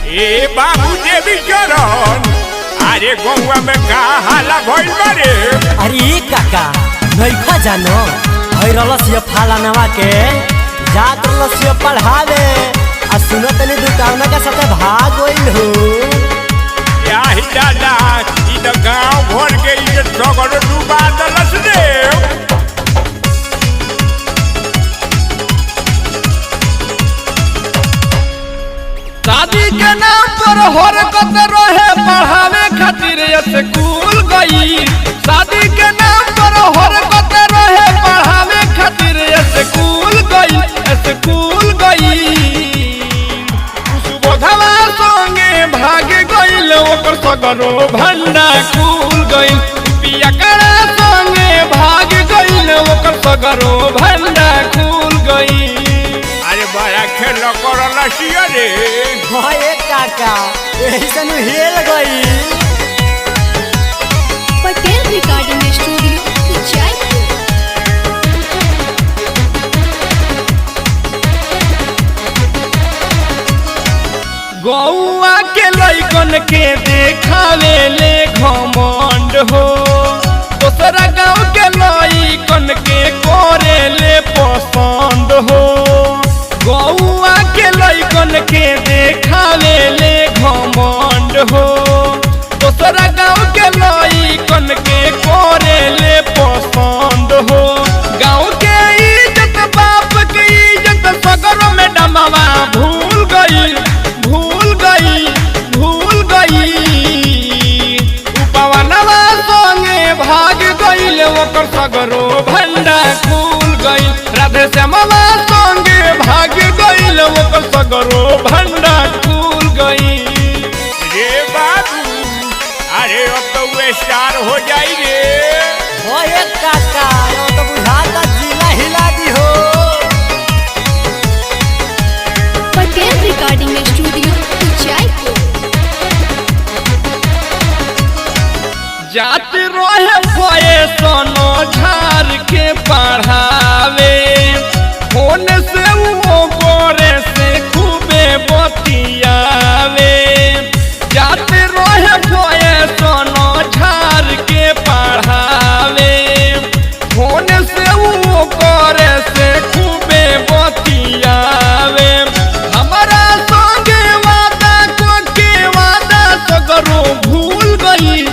ए बाबू देवी चरण, अरे गौवा में का हाला भइल बारे? अरे काका नइखा जानो भैरलसिया फालानवा के जात रलसिया पढ़ावे आ सुनत नहीं दुकान के साथे भाग गइल हो। या ही दादा ई त गांव भर के इज्जत सगरो डुबा दलस रे। शादी के नाम पर हरकत रहे पढ़ावे खातिर स्कूल गई। शादी के नाम पर हरकत रहे पढ़ावे खातिर स्कूल गई। सुबोधवा संगे भाग गइल ओकर सगरो भंडा खुल गइल। पियकड़ा संगे भाग गइल ओकर सगरो भंडा खुल गइल। अरे बड़ा खेल करल सिया रे। हाय काका ऐसन हेल गई। Patel recording studio Jaipur. गौआ के लइकन के देखावे ले घमंड हो। दूसरा गाँव के लइकन के करे ले पसंद हो। गौआ के लइकन के देखावे ले घमंड हो। दूसरा गाँव के लइकन के करे ले पसंद हो। गाँव के इज्जत बाप के इज्जत सगर में डमावा भूल गई। उपवनवा संगे भाग गइल ओकर सगरो भंडा खुल गई। राधे श्यामवा संगे भाग गइल ओकर सगरो भंडा खुल गई। रे बाबू अरे अब तो वे स्टार हो जाई रे। हाय काका तो बुझाता जिला हिला दी हो। Patel recording studio Jaipur. जात रहे भये सोनो झार के पढ़ावे। फोन से वो गोरे से खूबे बतियावे। जात रहे भये सोनो झार के पढ़ावे। फोन से वो गोरे से खूबे बतियावे। हमारा संगे वादा को के वादा सगरो भूल गई।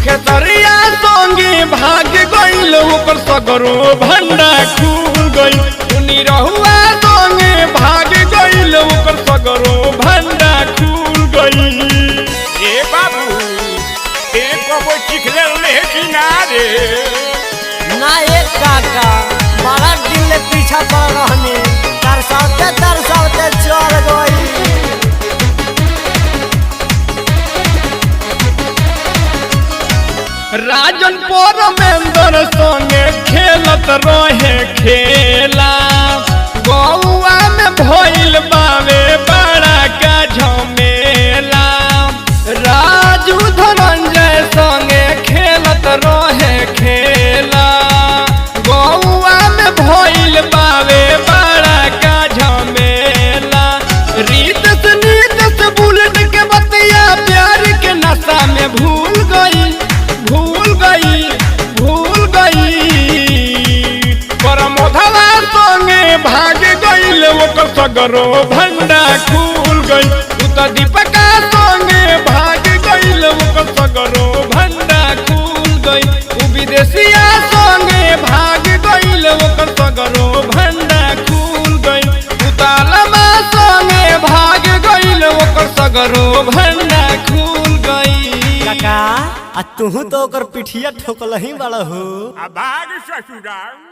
खेतरिया संगे भाग गइल ओकर सगरो भंडा खुल गई। उनी रहुआ संगे भाग गइल ओकर सगरो भंडा खुल गई। ए बाबू एक को चिखले ले किनारे। ना एक काका बड़ा दिन ले पीछा पड़ रहने तरसाते चल गई। राजन परमेंद्र संगे खेलत रहे खेला। गौआ में भइल बावे बड़ा का झमेला। राजू धनंजय संगे खेलत रहे खेला। गौआ में भइल बावे बड़ा का झमेला। रीत से बुलेट के बतिया प्यार के नशा में भूल गई। परमोधवा संगे भाग गइल ओकर सगरो भंडा खुल गई। उत दीपका संगे भाग गइल ओकर सगरो भंडा खुल गई। उ विदेशिया संगे भाग गइल ओकर सगरो भंडा खुल गई। उतालमा संगे भाग गइल ओकर सगरो भंडा खुल गई। काका आ तू तो ओकर पिठिया ठोकलही वाला हो। आ भाग ससुराल।